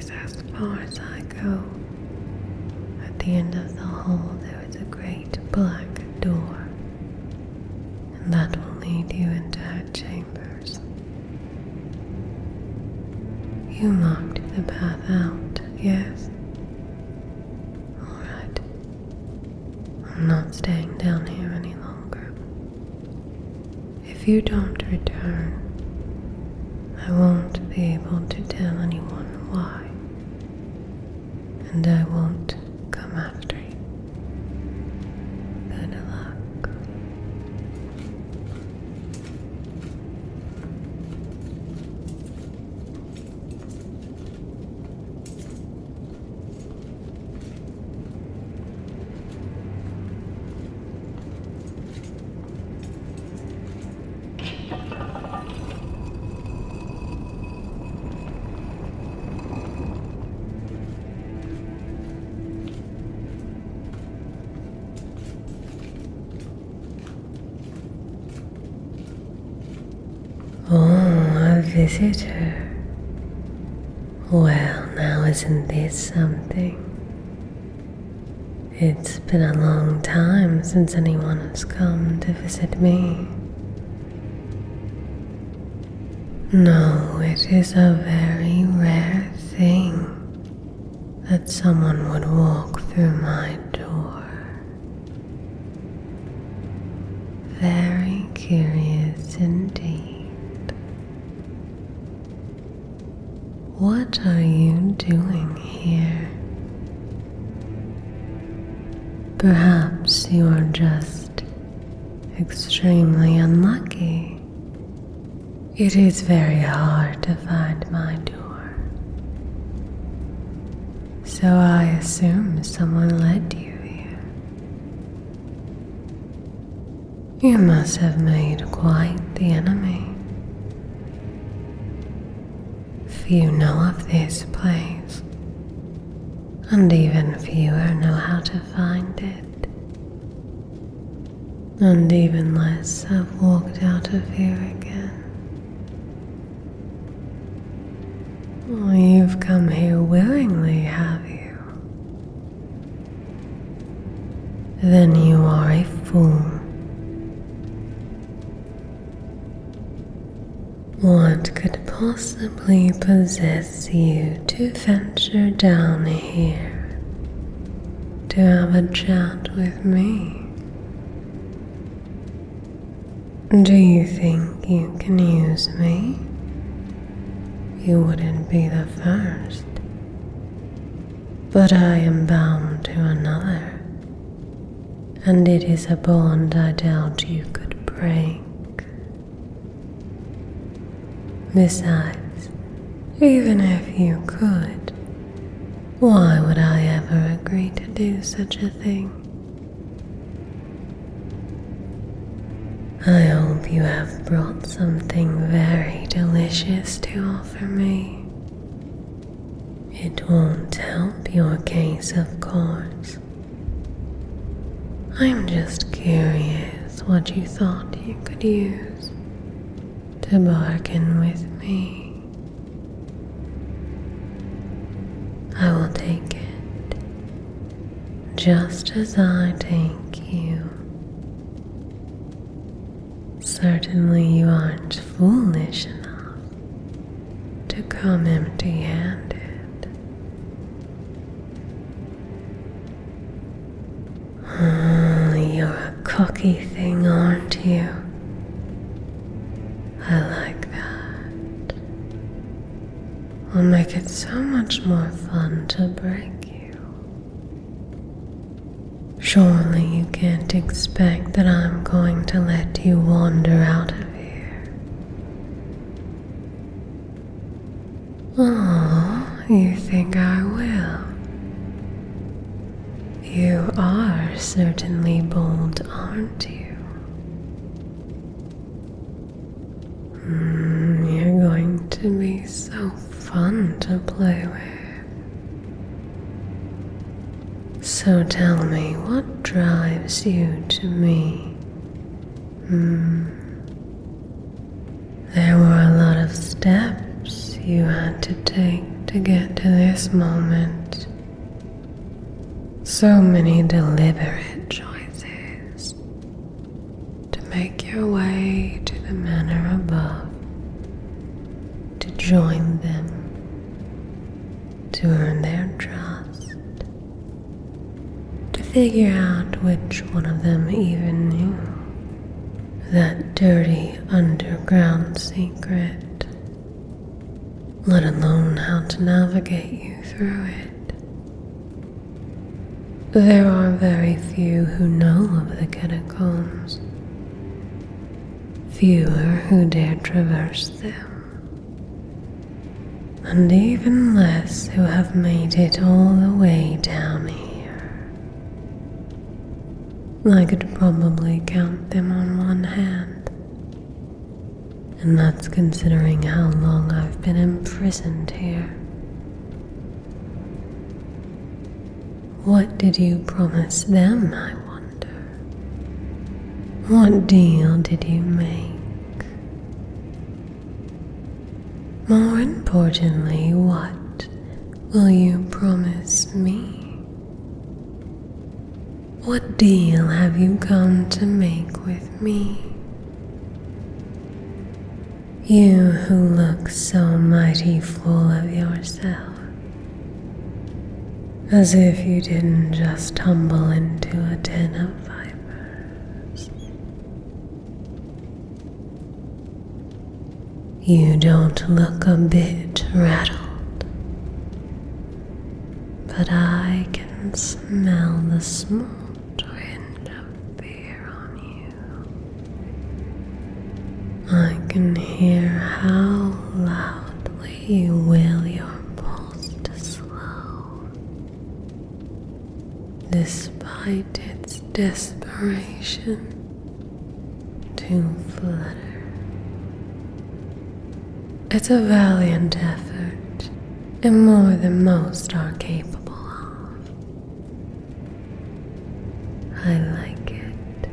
is as far as I go. At the end of the hall there is a great black door, and that will lead you into her chambers. You marked the path out, yes? Alright. I'm not staying down here any longer. If you don't return, I won't be able to tell anyone why, and I won't come after you. Good luck. Oh, a visitor. Well, now isn't this something? It's been a long time since anyone has come to visit me. No, it is a very rare thing that someone would walk through my door. Very curious indeed. What are you doing here? Perhaps you are just extremely unlucky. It is very hard to find my door, so I assume someone led you here. You must have made quite the enemy. Few know of this place, and even fewer know how to find it. And even less have walked out of here again. Oh, you've come here willingly, have you? Then you are a fool. What could possibly possess you to venture down here to have a chat with me? Do you think you can use me? You wouldn't be the first. But I am bound to another, and it is a bond I doubt you could break. Besides, even if you could, why would I ever agree to do such a thing? I hope you have brought something very delicious to offer me. It won't help your case, of course. I'm just curious what you thought you could use to bargain with me. I will take it, just as I take you. Certainly you aren't foolish enough to come empty-handed. Oh, you're a cocky thing, aren't you? I like that. Will make it so much more fun to break you. Surely you can't expect that I'm going to let you wander out of here. Oh, you think I will? You are certainly bold, aren't you? You're going to be so fun to play with. So tell me, what drives you to me? There were a lot of steps you had to take to to get to this moment. So many deliberate choices to make your way to the manor above, to join them, to earn their trust, to figure out which one of them even knew that dirty underground secret, let alone how to navigate you through it. There are very few who know of the catacombs, fewer who dare traverse them, and even less who have made it all the way down here. I could probably count them on one hand, and that's considering how long I've been imprisoned here. What did you promise them, I wonder? What deal did you make? More importantly, what will you promise me? What deal have you come to make with me? You who look so mighty full of yourself, as if you didn't just tumble into a den of vipers. You don't look a bit rattled, but I can smell the small twinge of fear on you. I can hear how loudly you will your pulse to slow, despite its desperation to flutter. It's a valiant effort, and more than most are capable of. I like it.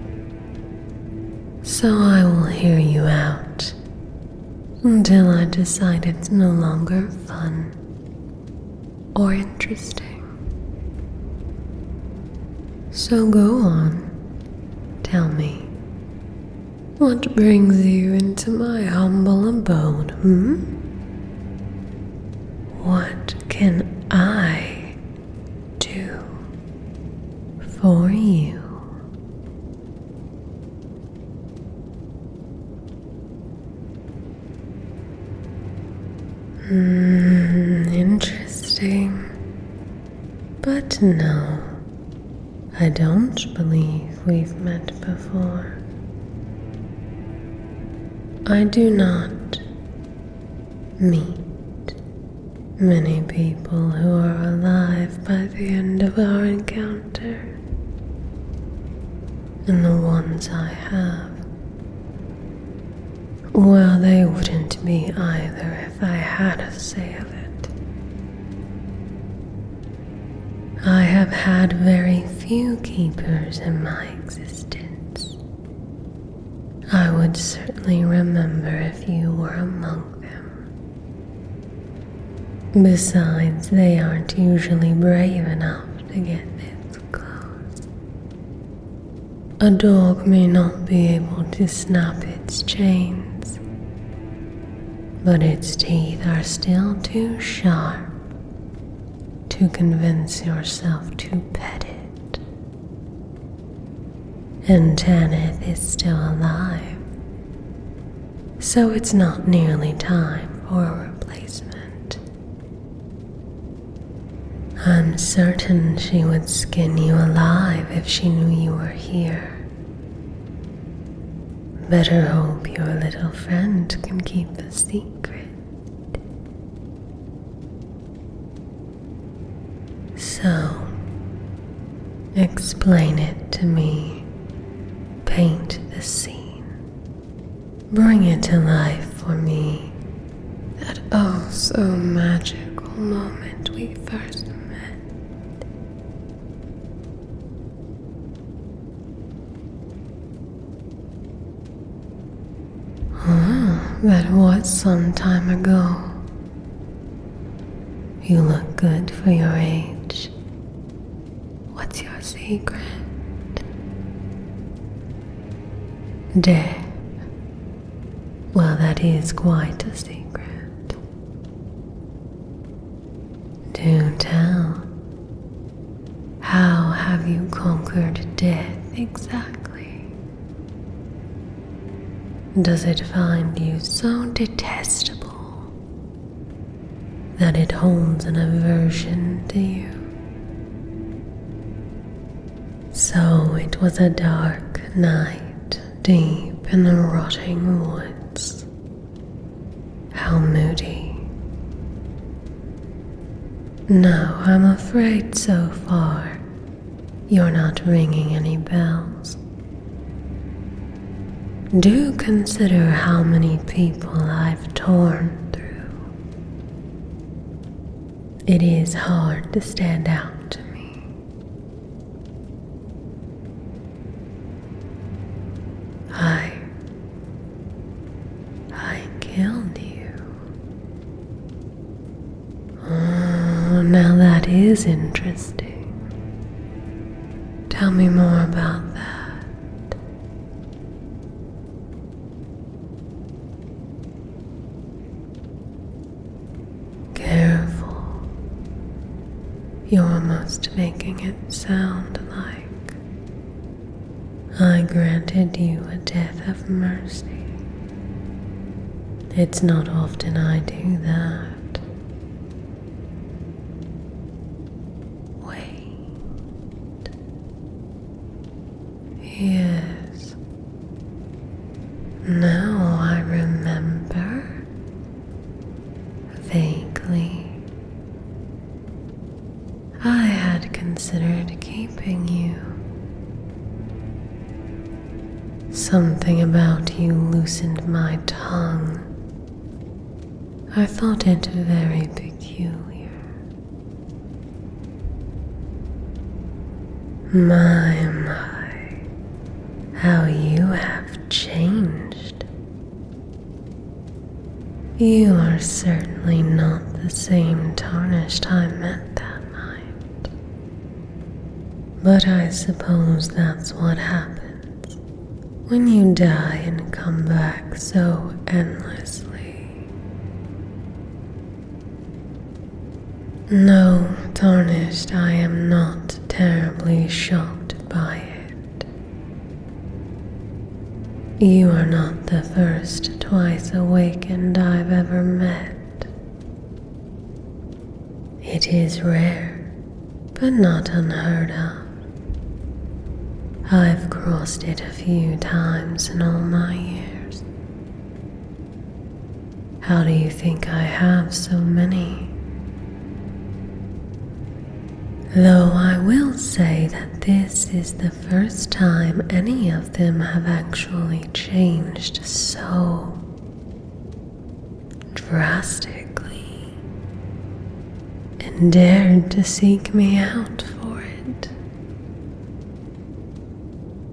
So I will hear you out until I decide it's no longer fun or interesting. So go on, tell me, what brings you into my humble abode, What can I do for you? Interesting. But no, I don't believe we've met before. I do not meet many people who are alive by the end of our encounter, and the ones I have, well, they wouldn't be either if I had a say of it. I have had very few keepers in my existence. I would certainly remember if you were among them. Besides, they aren't usually brave enough to get this close. A dog may not be able to snap its chains, but its teeth are still too sharp to convince yourself to pet it. And Tanith is still alive, so it's not nearly time for a replacement. I'm certain she would skin you alive if she knew you were here. Better hope your little friend can keep a secret. So, explain it to me. Paint the scene. Bring it to life for me. That oh so magical moment we first met. That was some time ago. You look good for your age. What's your secret? Death. Well, that is quite a secret. Do tell. How have you conquered death exactly? Does it find you so detestable that it holds an aversion to you? So it was a dark night deep in the rotting woods. How moody. No, I'm afraid so far you're not ringing any bells. Do consider how many people I've torn through. It is hard to stand out to me. I killed you. Oh, now that is interesting. Tell me more about that. Careful. You're almost making it sound like I granted you a death of mercy. It's not often I do that. Yes. Now I remember. Vaguely. I had considered keeping you. Something about you loosened my tongue. I thought it very peculiar. My, how you have changed. You are certainly not the same tarnished I met that night. But I suppose that's what happens when you die and come back so endlessly. No, tarnished, I am not terribly shocked by it. You are not the first twice awakened I've ever met. It is rare, but not unheard of. I've crossed it a few times in all my years. How do you think I have so many? Though I will say that this is the first time any of them have actually changed so drastically and dared to seek me out for it.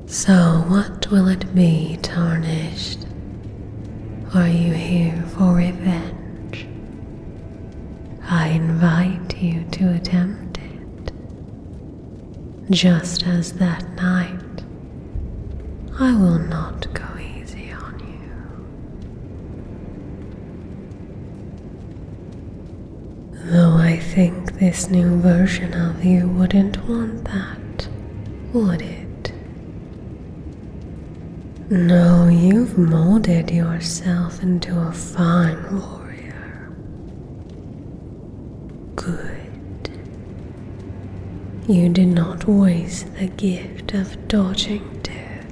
So what will it be, tarnished? Are you here for revenge? I invite you to attempt just as that night, I will not go easy on you. Though I think this new version of you wouldn't want that, would it? No, you've molded yourself into a fine warrior. Good. You did not waste the gift of dodging death.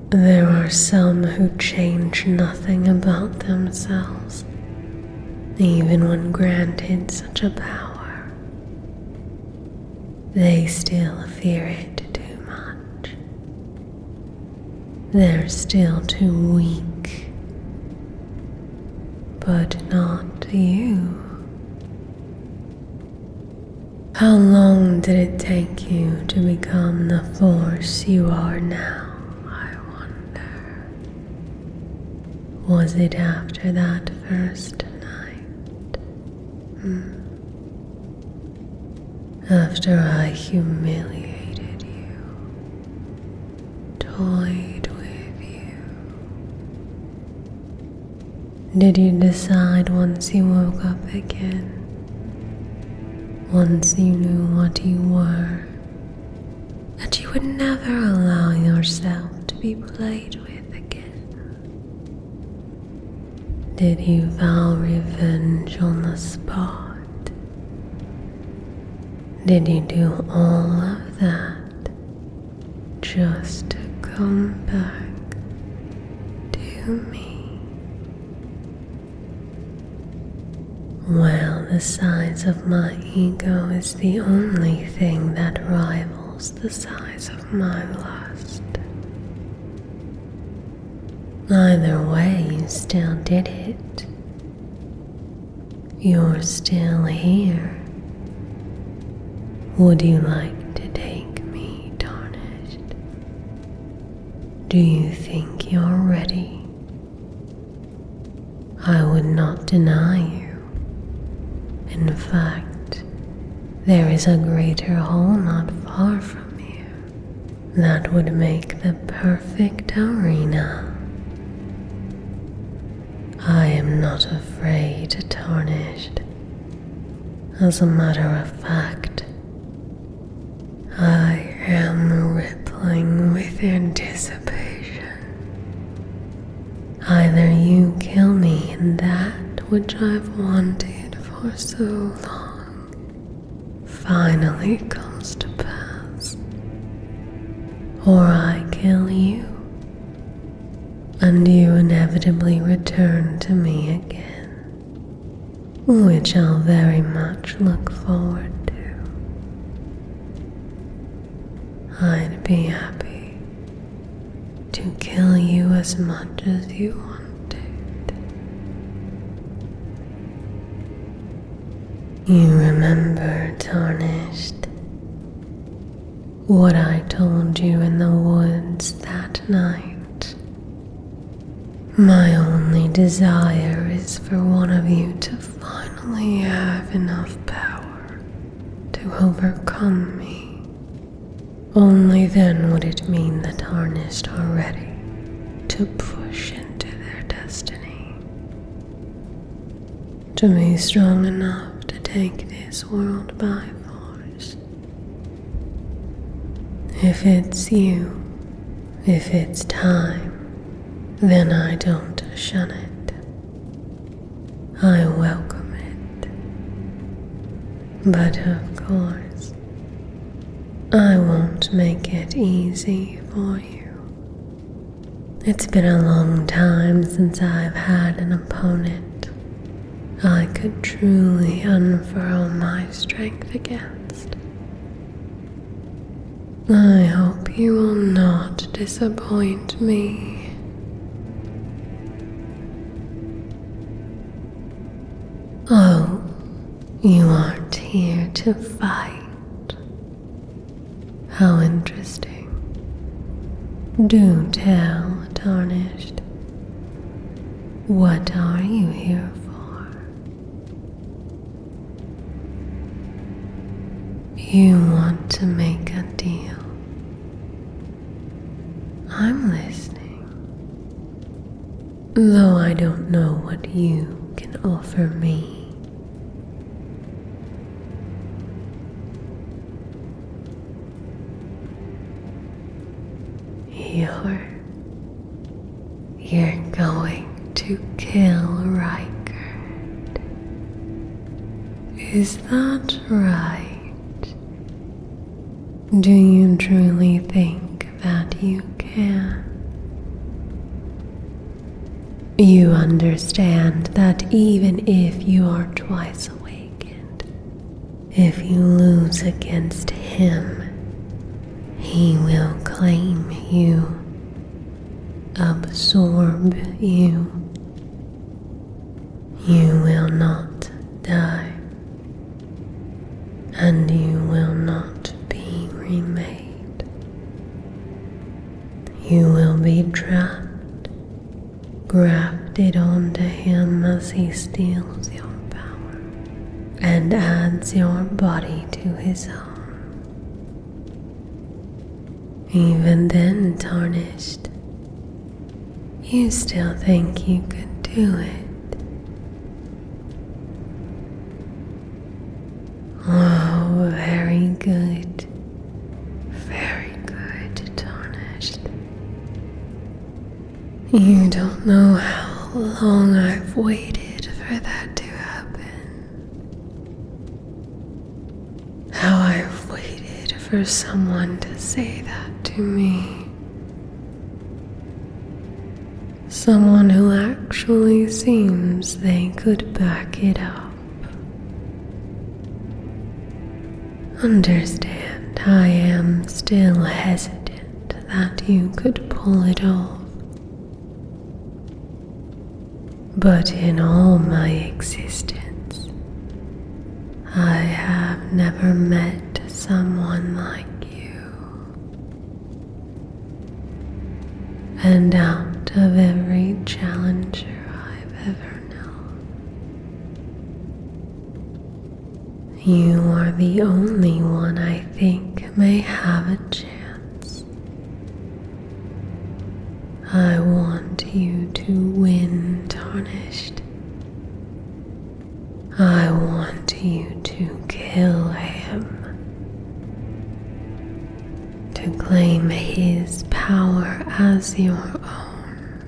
There are some who change nothing about themselves, even when granted such a power. They still fear it too much. They're still too weak. But not you. How long did it take you to become the force you are now, I wonder? Was it after that first night? After I humiliated you, toyed with you, did you decide once you woke up again, once you knew what you were, that you would never allow yourself to be played with again? Did you vow revenge on the spot? Did you do all of that just to come back to me? Well, the size of my ego is the only thing that rivals the size of my lust. Either way, you still did it. You're still here. Would you like to take me, Tarnished? Do you think you're ready? I would not deny you. In fact, there is a greater hole not far from here that would make the perfect arena. I am not afraid, Tarnished. As a matter of fact, I am rippling with anticipation. Either you kill me in that which I've wanted for so long finally comes to pass, or I kill you, and you inevitably return to me again, which I'll very much look forward to. I'd be happy to kill you as much as you wanted. You remember, Tarnished, what I told you in the woods that night? My only desire is for one of you to finally have enough power to overcome me. Only then would it mean the Tarnished are ready to push into their destiny, to be strong enough to take this world by force. If it's you, if it's time, then I don't shun it. I welcome it. But of course, I won't make it easy for you. It's been a long time since I've had an opponent I could truly unfurl my strength against. I hope you will not disappoint me. Oh, you aren't here to fight. How interesting. Do tell, Tarnished. What are you here for? You want to make a deal. I'm listening. Though I don't know what you can offer me. You're going to kill Rykard. Is that right? Do you truly think that you can? You understand that even if you are twice awakened, if you lose against him, he will claim you, absorb you. You will not die, and you will not be remade. You will be trapped, grafted onto him as he steals your power, and adds your body to his own. Even then, Tarnished, you still think you could do it. Oh, very good. Very good, Tarnished. You don't know how long I've waited for that to happen. How I've waited for someone to say that to me. Someone who actually seems they could back it up. Understand, I am still hesitant that you could pull it off. But in all my existence, I have never met someone like you. And out of every challenger I've ever known, you are the only one I think may have a chance. I want you to win, Tarnished. I want you to kill him. To claim his power as your own.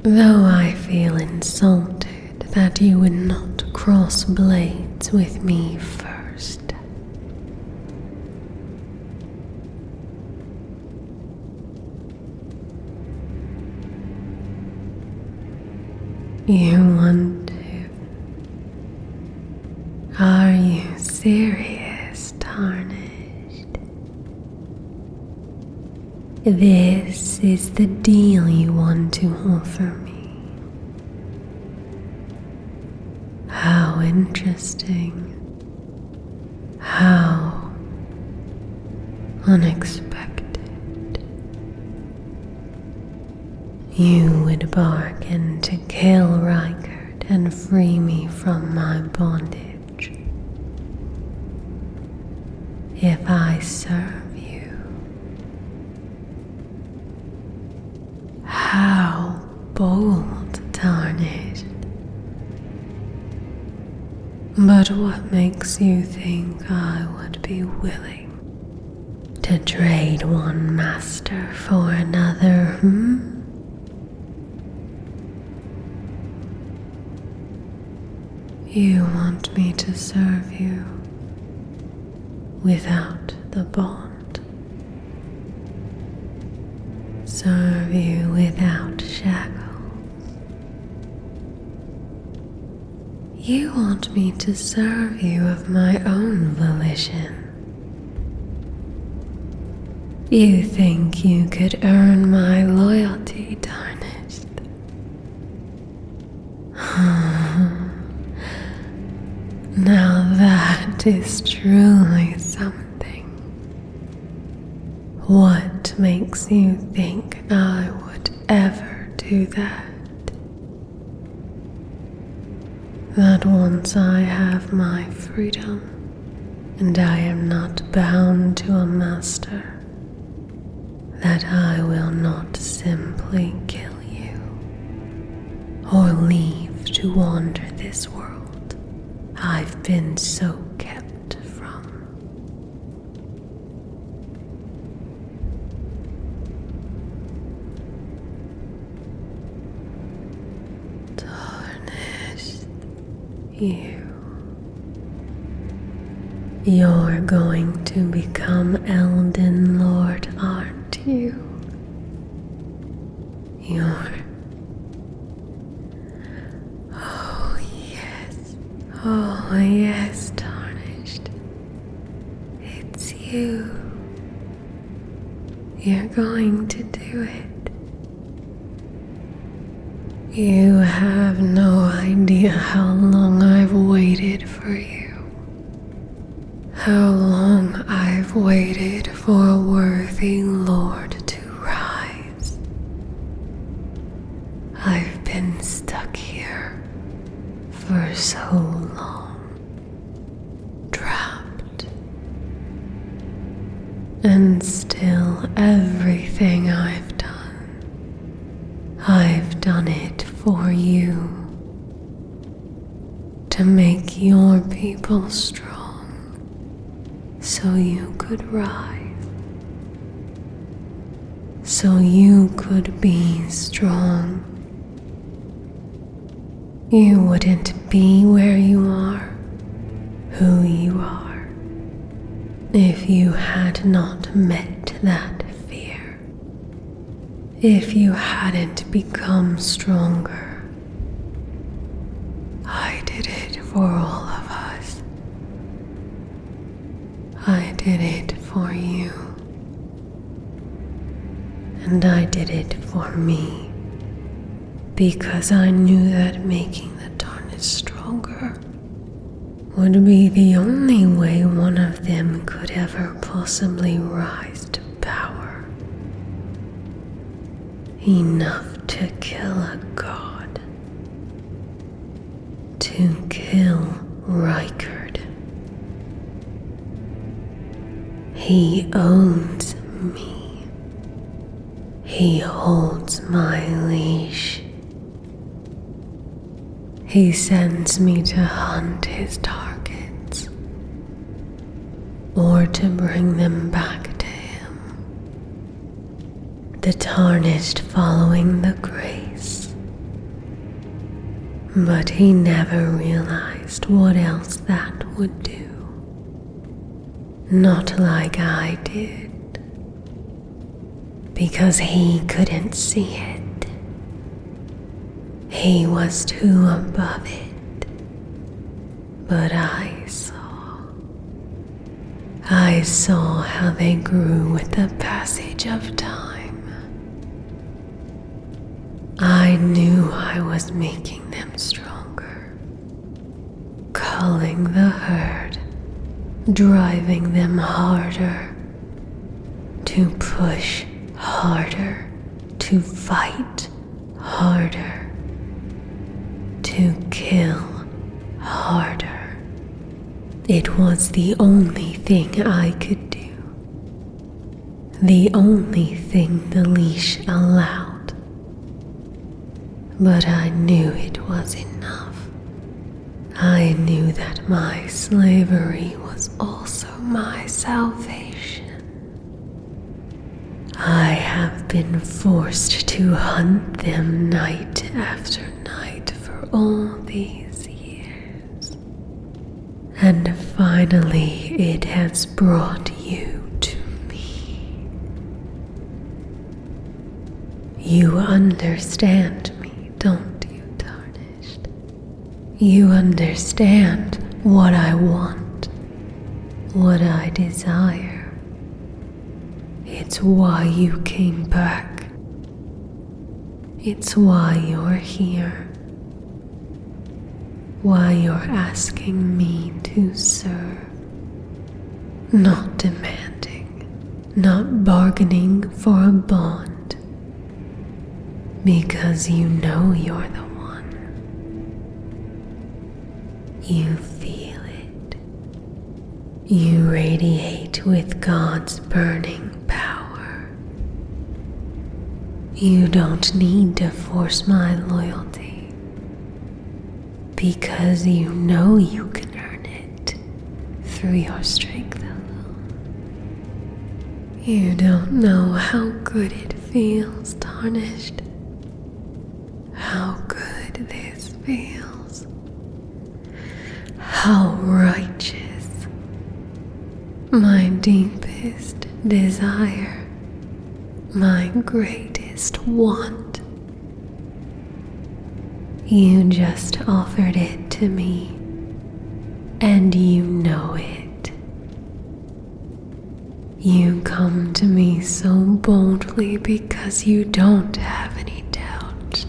Though I feel insulted that you would not cross blades with me first. You want to? Are you serious, Tarnished? This is the deal you want to offer me. How interesting. How unexpected. You would bargain to kill Rykard and free me from my bondage. If I serve you, how bold, Tarnished. But what makes you think I would be willing to trade one master for another, You want me to serve you without the bond. Serve you without shackles. You want me to serve you of my own volition. You think you could earn my loyalty, Tarnished? Now that is truly something. What makes you think I would ever do that? That once I have my freedom, and I am not bound to a master, that I will not simply kill you, or leave to wander this world I've been so kept from. Tarnished, you're going to become Elden Lord, aren't you? Oh yes, Tarnished. It's you. You're going to do it. You have no idea how long I've waited for you. How long I've waited for a worthy lord to rise. I've been stuck here for so so long, trapped, and still everything I've done it for you, to make your people strong, so you could rise, so you could be strong. You wouldn't be where you are, who you are, if you had not met that fear, if you hadn't become stronger. I did it for all of us. I did it for you. And I did it for me, because I knew that making the darkness stronger would be the only way one of them could ever possibly rise to power. Enough to kill a god. To kill Rykard. He owns me. He holds my leash. He sends me to hunt his targets, or to bring them back to him. The tarnished following the grace. But he never realized what else that would do. Not like I did. Because he couldn't see it. He was too above it. But I saw. I saw how they grew with the passage of time. I knew I was making them stronger. Culling the herd, driving them harder. To push harder, to fight harder. To kill harder. It was the only thing I could do. The only thing the leash allowed. But I knew it was enough. I knew that my slavery was also my salvation. I have been forced to hunt them night after night for all these years. And finally it has brought you to me. You understand me, don't you, Tarnished? You understand what I want, what I desire. It's why you came back. It's why you're here. Why you're asking me to serve. Not demanding, not bargaining for a bond. Because you know you're the one. You feel it. You radiate with God's burning power. You don't need to force my loyalty, because you know you can earn it through your strength alone. You don't know how good it feels, Tarnished. How good this feels. How righteous. My deepest desire, my greatest want. You just offered it to me, and you know it. You come to me so boldly because you don't have any doubt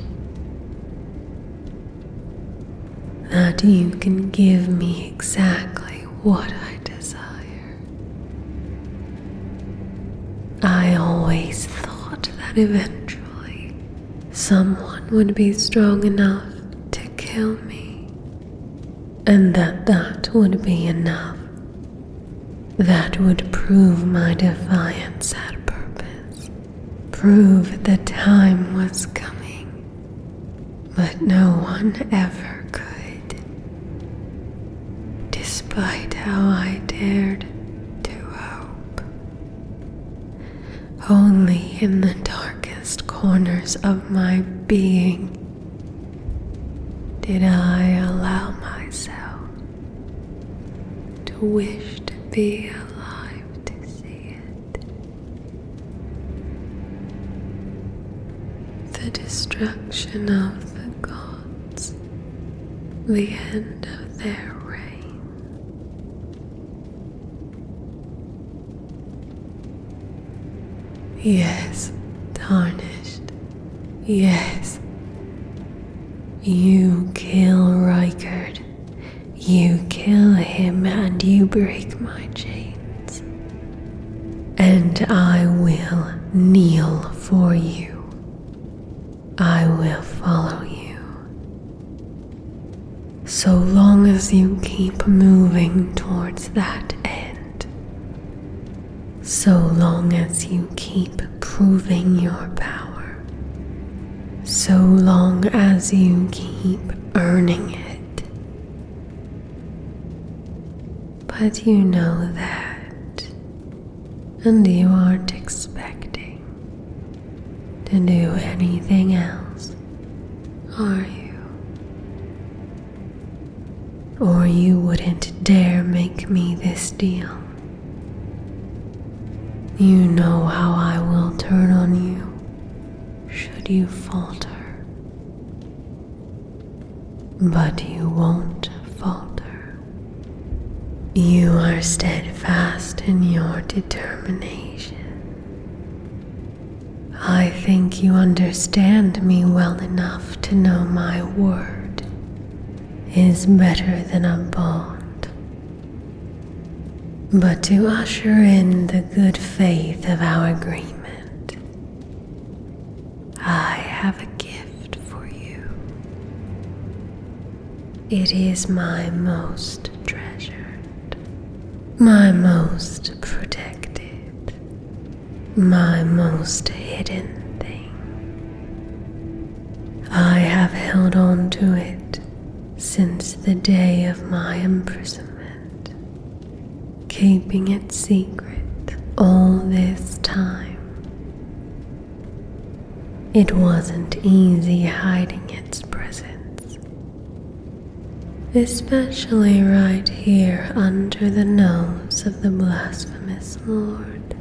that you can give me exactly what I desire. I always thought that eventually someone would be strong enough to kill me. and that would be enough. That would prove my defiance had purpose, prove the time was coming, but no one ever could, despite how I dared to hope. Only in the darkest corners of my being did I allow myself to wish to be alive to see it. The destruction of the gods, the end of their reign. Yes, tarnished. Yes. You kill Rykard. You kill him and you break my chains. And I will kneel for you. I will follow you. So long as you keep moving towards that end. So long as you keep proving your power. So long as you keep earning it. But you know that, and you aren't expecting to do anything else, are you? Or you wouldn't dare make me this deal. You know how I will turn on you should you falter. But you won't falter. You are steadfast in your determination. I think you understand me well enough to know my word is better than a bond. But to usher in the good faith of our agreement, I have a gift for you. It is my most treasured, my most protected, my most hidden thing. I have held on to it since the day of my imprisonment, keeping it secret all this time. It wasn't easy hiding its presence, especially right here under the nose of the blasphemous Lord.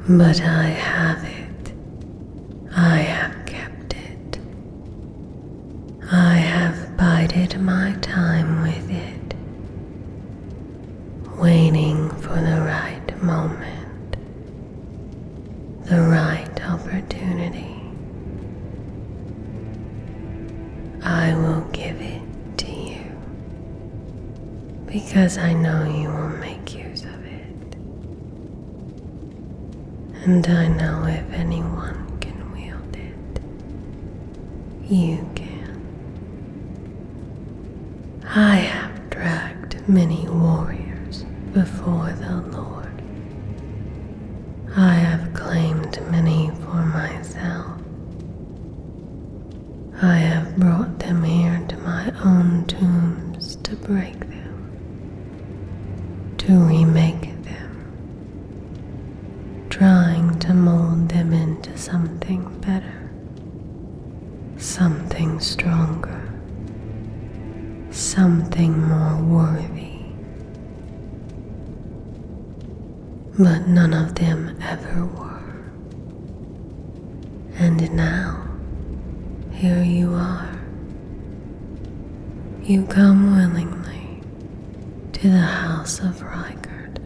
But I have it. I have kept it. I have bided my time with it, waiting for the right moment, the right opportunity. I will give it to you because I know you will make use of it. And I know if anyone can wield it, you can. I have dragged many warriors before the Lord. I have claimed many for myself. I have brought them here to my own tombs to break them, to remake them, trying to mold them into something better, something stronger, something more worthy. But none of them ever were. And now, here you are. You come willingly to the house of Rykard,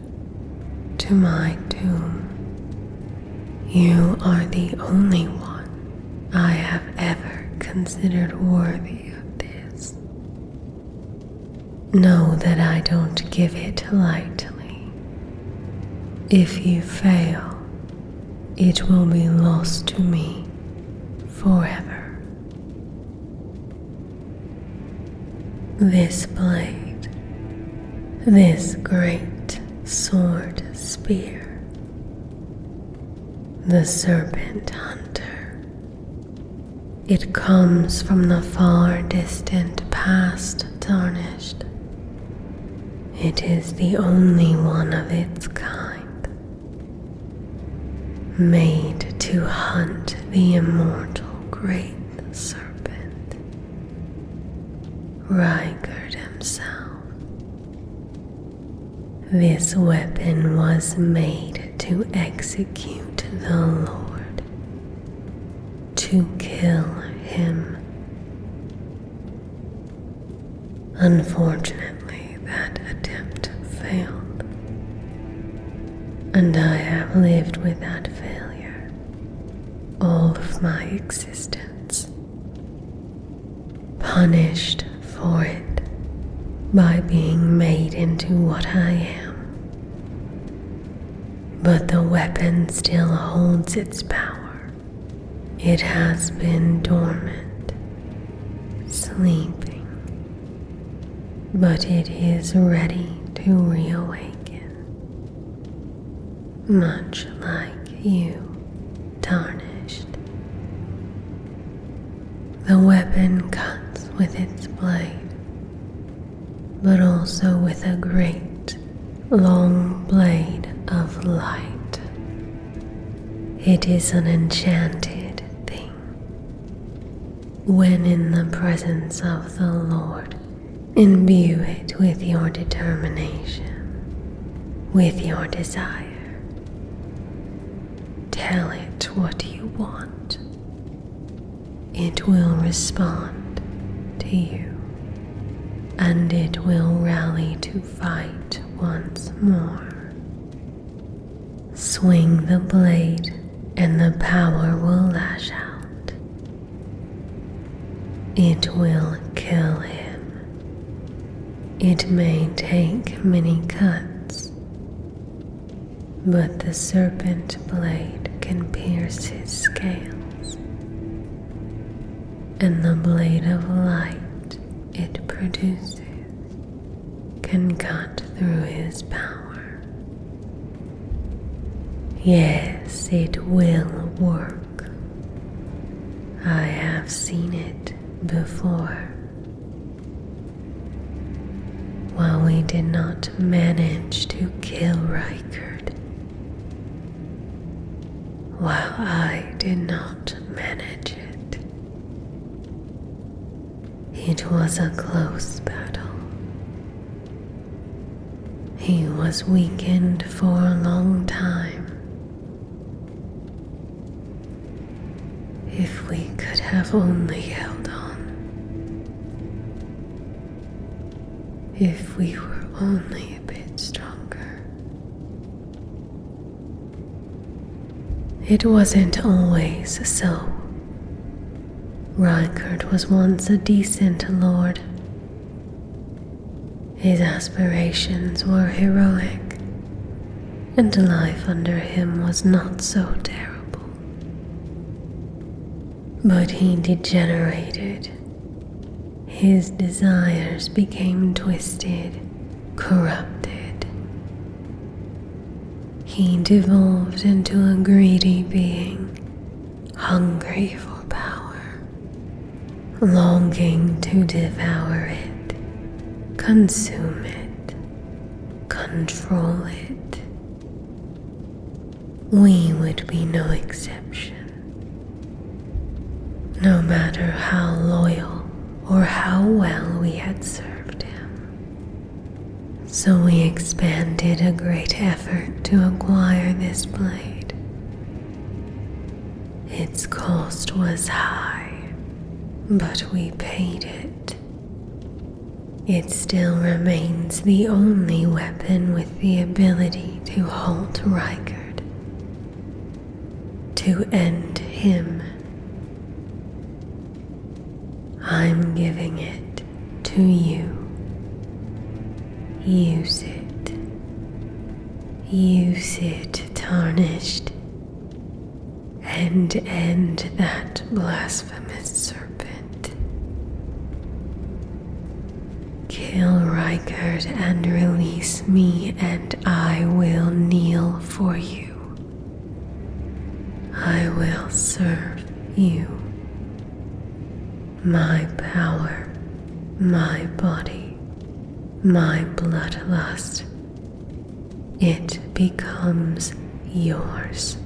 to my tomb. You are the only one I have ever considered worthy of this. Know that I don't give it lightly. If you fail, it will be lost to me forever. This blade, this great sword spear, the serpent hunter. It comes from the far distant past, Tarnished. It is the only one of its kind, made to hunt the immortal great serpent, Rykard himself. This weapon was made to execute the Lord, to kill him. Unfortunately, that attempt failed, and I have lived with that failure all of my existence, punished for it by being made into what I am. But the weapon still holds its power. It has been dormant, sleeping, but it is ready to reawaken, much like you, Tarnished. The weapon cuts with its blade, but also with a great, long blade of light. It is an enchanted thing. When in the presence of the Lord, imbue it with your determination, with your desire. Tell it what you want. It will respond to you, and it will rally to fight once more. Swing the blade, and the power will lash out. It will kill him. It may take many cuts, but the serpent blade can pierce his scales, and the blade of light it produces can cut through his power. Yes, it will work. I have seen it before. While we did not manage to kill Rykard, while I did not manage it, it was a close battle. He was weakened for a long time. If we could have only held on. If we were only a bit stronger. It wasn't always so. Rykard was once a decent lord. His aspirations were heroic, and life under him was not so terrible. But he degenerated. His desires became twisted, corrupted. He devolved into a greedy being, hungry for power, longing to devour it, consume it, control it. We would be no exception. No matter how loyal or how well we had served him. So we expended a great effort to acquire this blade. Its cost was high, but we paid it. It still remains the only weapon with the ability to halt Rykard, to end him. I'm giving it to you. Use it. Use it, Tarnished, and end that blasphemous serpent. Kill Rykard and release me, and I will kneel for you. I will serve you. My power, my body, my bloodlust. It becomes yours.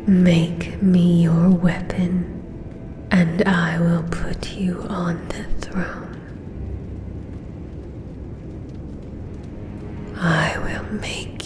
Make me your weapon, and I will put you on the throne. I will make